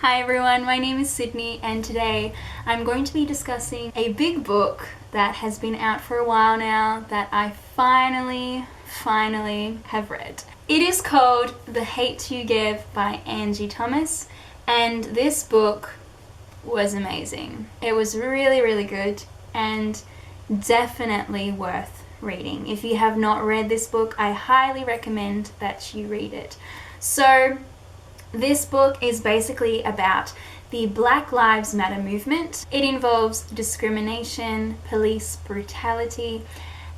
Hi everyone, my name is Sydney and today I'm going to be discussing a big book that has been out for a while now that I finally have read. It is called The Hate You Give by Angie Thomas, and this book was amazing. It was really good and definitely worth reading. If you have not read this book, I highly recommend that you read it. So this book is basically about the Black Lives Matter movement. It involves discrimination, police brutality,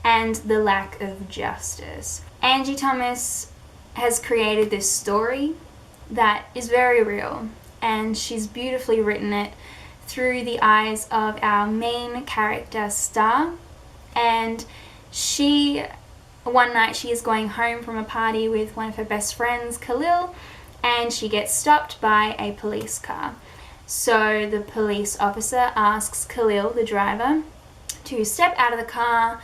and the lack of justice. Angie Thomas has created this story that is very real, and she's beautifully written it through the eyes of our main character, Star. And one night she is going home from a party with one of her best friends, Khalil, and she gets stopped by a police car. So the police officer asks Khalil, the driver, to step out of the car,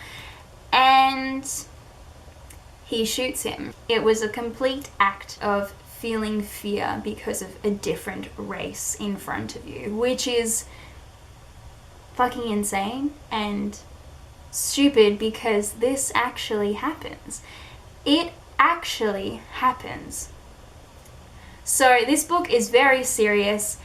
and he shoots him. It was a complete act of feeling fear because of a different race in front of you, which is fucking insane and stupid because this actually happens. It actually happens. So this book is very serious,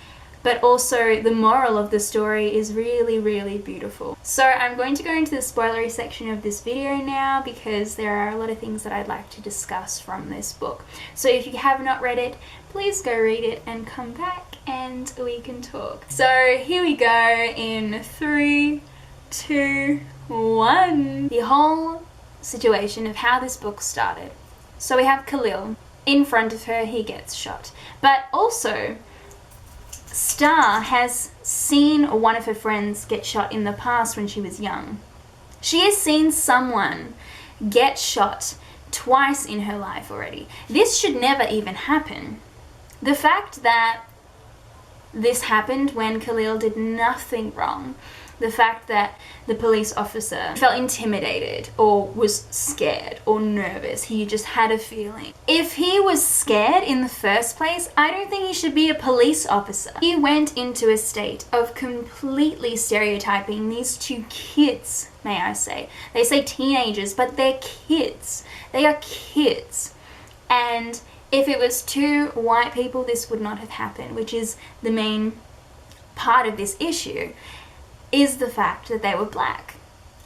but also the moral of the story is really beautiful. So I'm going to go into the spoilery section of this video now because there are a lot of things that I'd like to discuss from this book. So if you have not read it, please go read it and come back and we can talk. So here we go in 3, 2, 1. The whole situation of how this book started. So we have Khalil. In front of her, he gets shot. But also, Star has seen one of her friends get shot in the past when she was young. She has seen someone get shot twice in her life already. This should never even happen. The fact that this happened when Khalil did nothing wrong, the fact that the police officer felt intimidated or was scared or nervous, he just had a feeling. If he was scared in the first place, I don't think he should be a police officer. He went into a state of completely stereotyping these two kids, may I say. They say teenagers, but they're kids. They are kids. And if it was two white people, this would not have happened, which is the main part of this issue, is the fact that they were black.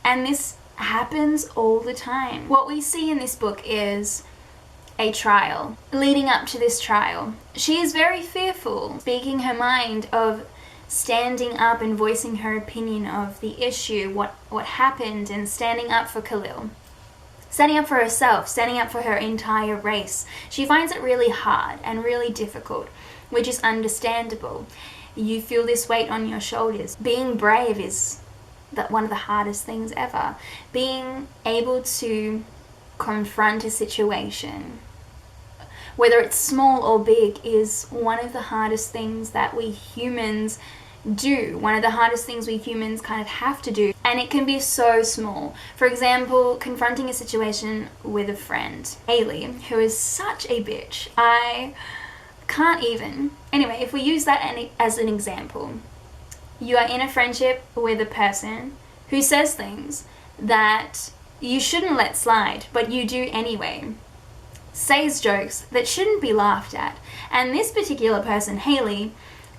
And this happens all the time. What we see in this book is a trial. Leading up to this trial, she is very fearful, speaking her mind, of standing up and voicing her opinion of the issue, what happened, and standing up for Khalil. Standing up for herself, standing up for her entire race. She finds it really hard and really difficult, which is understandable. You feel this weight on your shoulders. Being brave is one of the hardest things ever. Being able to confront a situation, whether it's small or big, is one of the hardest things that we humans do. One of the hardest things we humans kind of have to do. And it can be so small. For example, confronting a situation with a friend. Haley, who is such a bitch. I can't even. Anyway, if we use that as an example, you are in a friendship with a person who says things that you shouldn't let slide, but you do anyway. Says jokes that shouldn't be laughed at. And this particular person, Haley,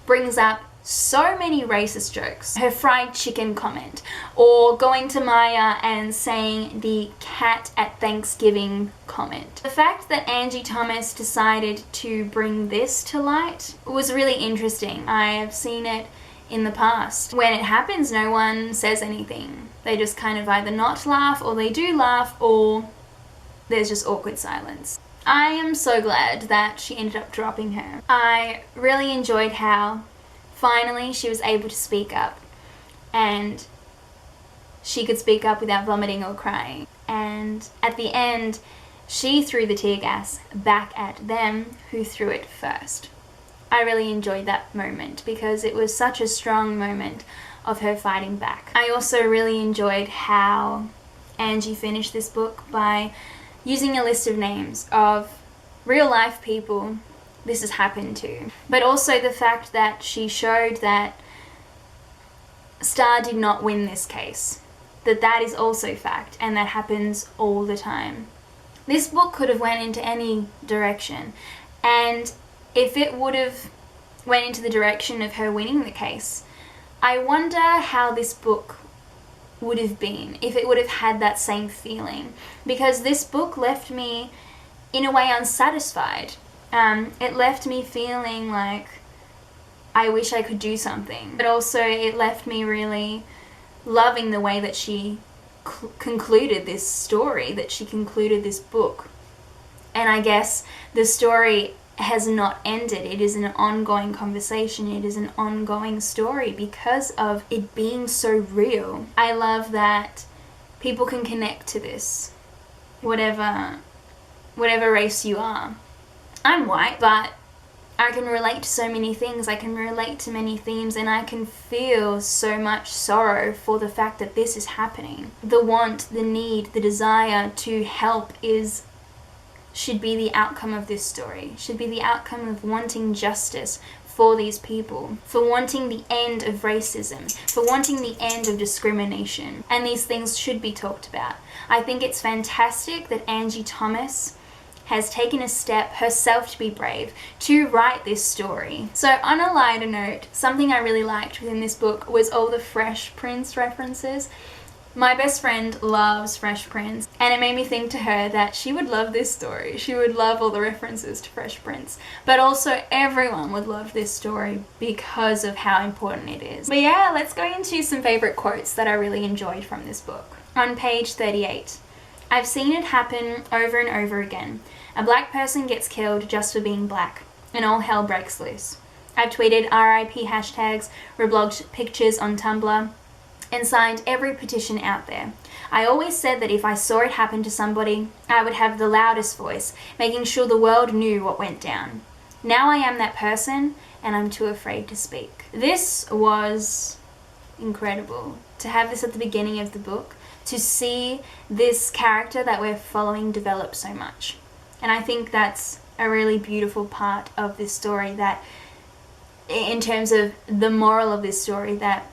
brings up so many racist jokes. Her fried chicken comment, or going to Maya and saying the cat at Thanksgiving comment. The fact that Angie Thomas decided to bring this to light was really interesting. I have seen it in the past. When it happens, no one says anything. They just kind of either not laugh, or they do laugh, or there's just awkward silence. I am so glad that she ended up dropping her. I really enjoyed how finally she was able to speak up, and she could speak up without vomiting or crying. And at the end, she threw the tear gas back at them who threw it first. I really enjoyed that moment because it was such a strong moment of her fighting back. I also really enjoyed how Angie finished this book by using a list of names of real life people this has happened to. But also the fact that she showed that Star did not win this case. That is also fact, and that happens all the time. This book could have went into any direction, and if it would have went into the direction of her winning the case, I wonder how this book would have been, if it would have had that same feeling, because this book left me in a way unsatisfied. It left me feeling like I wish I could do something, but also it left me really loving the way that she concluded this story, that she concluded this book. And I guess the story has not ended. It is an ongoing conversation. It is an ongoing story because of it being so real. I love that people can connect to this, whatever race you are. I'm white, but I can relate to so many things. I can relate to many themes, and I can feel so much sorrow for the fact that this is happening. The want, the need, the desire to help should be the outcome of this story, should be the outcome of wanting justice for these people, for wanting the end of racism, for wanting the end of discrimination. And these things should be talked about. I think it's fantastic that Angie Thomas has taken a step herself to be brave, to write this story. So on a lighter note, something I really liked within this book was all the Fresh Prince references. My best friend loves Fresh Prince, and it made me think to her that she would love this story. She would love all the references to Fresh Prince, but also everyone would love this story because of how important it is. But yeah, let's go into some favorite quotes that I really enjoyed from this book. On page 38, I've seen it happen over and over again. A black person gets killed just for being black, and all hell breaks loose. I've tweeted RIP hashtags, reblogged pictures on Tumblr, and signed every petition out there. I always said that if I saw it happen to somebody, I would have the loudest voice, making sure the world knew what went down. Now I am that person, and I'm too afraid to speak. This was incredible. To have this at the beginning of the book, to see this character that we're following develop so much. And I think that's a really beautiful part of this story, that in terms of the moral of this story, that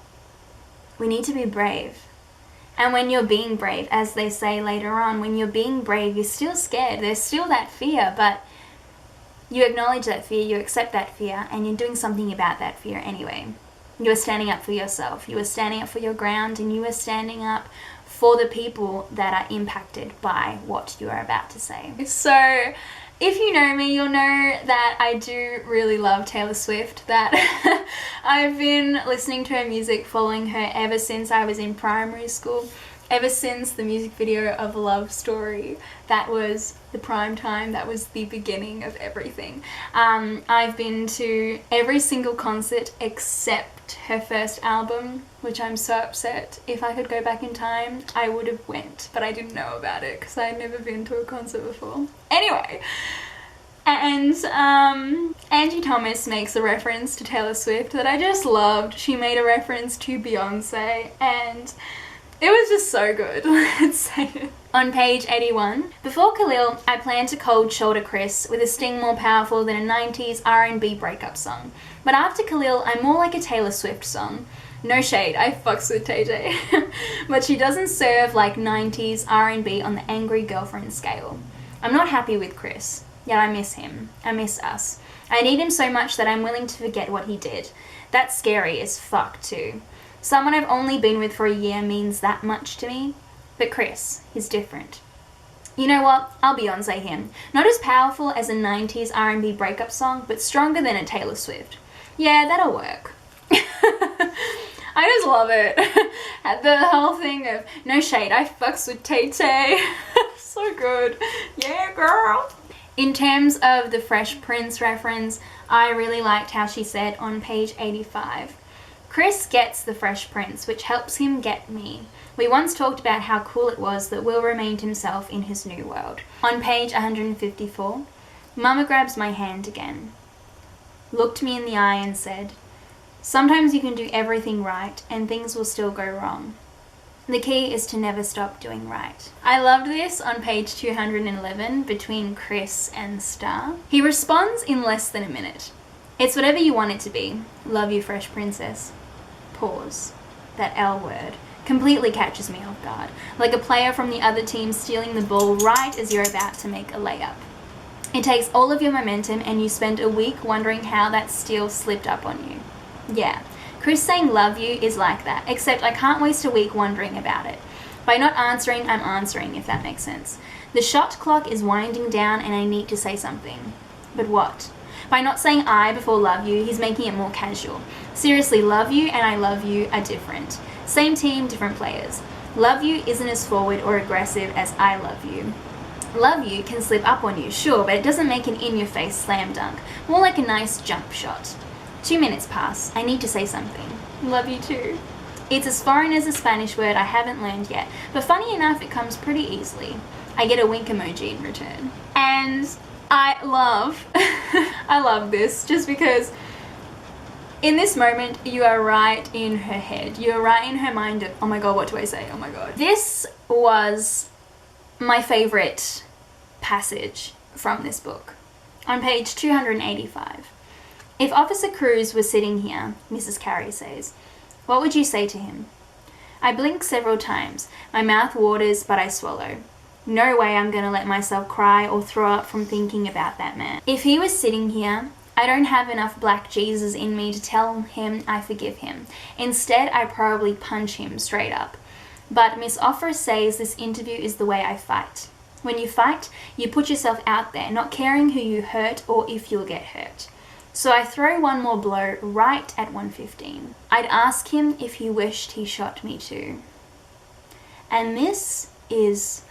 we need to be brave. And when you're being brave, as they say later on, when you're being brave, you're still scared. There's still that fear, but you acknowledge that fear, you accept that fear, and you're doing something about that fear anyway. You are standing up for yourself. You are standing up for your ground, and you are standing up for the people that are impacted by what you are about to say. So if you know me, you'll know that I do really love Taylor Swift, that I've been listening to her music, following her ever since I was in primary school, ever since the music video of Love Story. That was the prime time, that was the beginning of everything. I've been to every single concert except her first album, which I'm so upset. If I could go back in time, I would have went, but I didn't know about it because I had never been to a concert before. Anyway, and Angie Thomas makes a reference to Taylor Swift that I just loved. She made a reference to Beyonce, and it was just so good. Let's say it. On page 81, before Khalil, I planned to cold shoulder Chris with a sting more powerful than a 90s R&B breakup song. But after Khalil, I'm more like a Taylor Swift song. No shade, I fucks with TJ. But she doesn't serve like 90s R&B on the angry girlfriend scale. I'm not happy with Chris, yet I miss him. I miss us. I need him so much that I'm willing to forget what he did. That's scary as fuck too. Someone I've only been with for a year means that much to me. But Chris, he's different. You know what? I'll Beyonce him. Not as powerful as a 90s R&B breakup song, but stronger than a Taylor Swift. Yeah, that'll work. I just love it. The whole thing of, no shade, I fucks with Tay-Tay. So good. Yeah, girl. In terms of the Fresh Prince reference, I really liked how she said on page 85, Chris gets the Fresh Prince, which helps him get me. We once talked about how cool it was that Will remained himself in his new world. On page 154, Mama grabs my hand again, looked me in the eye and said, sometimes you can do everything right and things will still go wrong. The key is to never stop doing right. I loved this on page 211 between Chris and Star. He responds in less than a minute. It's whatever you want it to be. Love you, fresh princess. Pause. That L word completely catches me off guard, like a player from the other team stealing the ball right as you're about to make a layup. It takes all of your momentum and you spend a week wondering how that steal slipped up on you. Yeah, Chris saying love you is like that, except I can't waste a week wondering about it. By not answering, I'm answering, if that makes sense. The shot clock is winding down and I need to say something. But what? By not saying I before love you, he's making it more casual. Seriously, love you and I love you are different. Same team, different players. Love you isn't as forward or aggressive as I love you. Love you can slip up on you, sure, but it doesn't make an in-your-face slam dunk. More like a nice jump shot. 2 minutes pass. I need to say something. Love you too. It's as foreign as a Spanish word I haven't learned yet, but funny enough, it comes pretty easily. I get a wink emoji in return. And I love, I love this just because in this moment, you are right in her head. You are right in her mind of, oh my God, what do I say? Oh my God. This was my favorite passage from this book. On page 285. If Officer Cruz was sitting here, Mrs. Carey says, what would you say to him? I blink several times. My mouth waters, but I swallow. No way I'm going to let myself cry or throw up from thinking about that man. If he was sitting here, I don't have enough black Jesus in me to tell him I forgive him. Instead, I probably punch him straight up. But Miss Offer says this interview is the way I fight. When you fight, you put yourself out there, not caring who you hurt or if you'll get hurt. So I throw one more blow right at 115. I'd ask him if he wished he shot me too. And this is...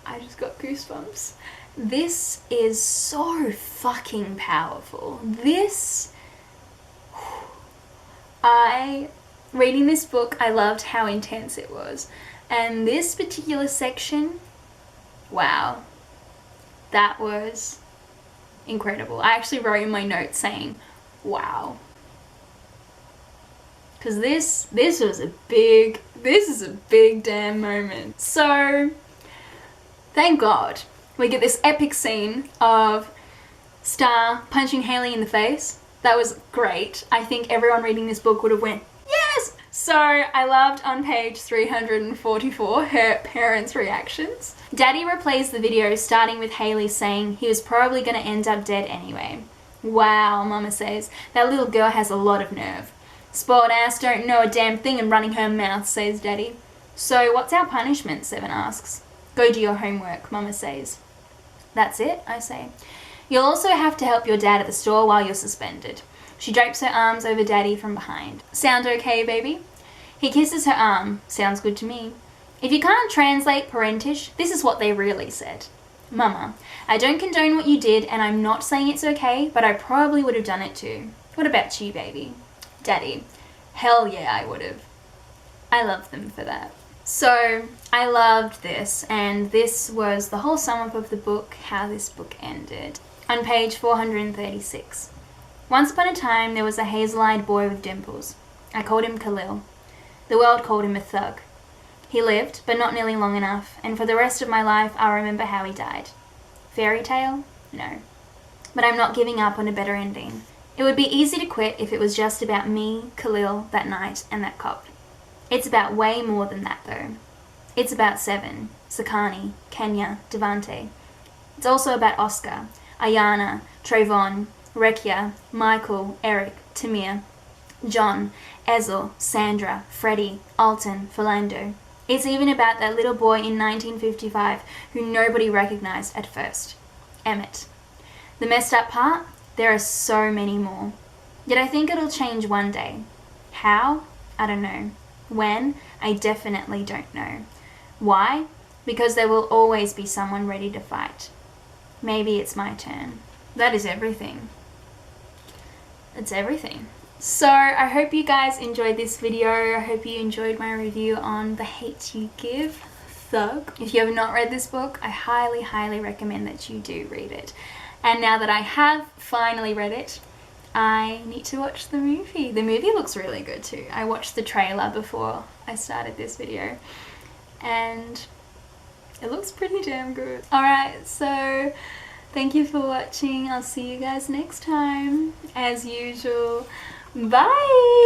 I just got goosebumps. This is so fucking powerful. Reading this book, I loved how intense it was. And this particular section, wow, that was incredible. I actually wrote in my notes saying, wow. Because this is a big damn moment. So, thank God we get this epic scene of Star punching Haley in the face. That was great. I think everyone reading this book would have went, yes! So I loved on page 344 her parents' reactions. Daddy replays the video starting with Haley saying he was probably going to end up dead anyway. Wow, Mama says. That little girl has a lot of nerve. Spoiled ass don't know a damn thing and running her mouth, says Daddy. So what's our punishment? Seven asks. Go do your homework, Mama says. That's it, I say. You'll also have to help your dad at the store while you're suspended. She drapes her arms over Daddy from behind. Sound okay, baby? He kisses her arm. Sounds good to me. If you can't translate parentish, this is what they really said. Mama, I don't condone what you did and I'm not saying it's okay, but I probably would have done it too. What about you, baby? Daddy, hell yeah, I would have. I love them for that. So I loved this, and this was the whole sum up of the book, how this book ended. On page 436. Once upon a time there was a hazel-eyed boy with dimples. I called him Khalil. The world called him a thug. He lived, but not nearly long enough, and for the rest of my life I'll remember how he died. Fairy tale? No. But I'm not giving up on a better ending. It would be easy to quit if it was just about me, Khalil, that night, and that cop. It's about way more than that, though. It's about Seven, Sakani, Kenya, Devante. It's also about Oscar, Ayana, Trayvon, Rekia, Michael, Eric, Tamir, John, Ezel, Sandra, Freddie, Alton, Philando. It's even about that little boy in 1955 who nobody recognized at first, Emmett. The messed up part? There are so many more. Yet I think it'll change one day. How? I don't know. When? I definitely don't know. Why? Because there will always be someone ready to fight. Maybe it's my turn. That is everything. It's everything. So I hope you guys enjoyed this video. I hope you enjoyed my review on The Hate You Give, Thug. If you have not read this book, I highly, highly recommend that you do read it. And now that I have finally read it, I need to watch the movie. The movie looks really good too. I watched the trailer before I started this video and it looks pretty damn good. Alright, so thank you for watching. I'll see you guys next time. As usual, bye!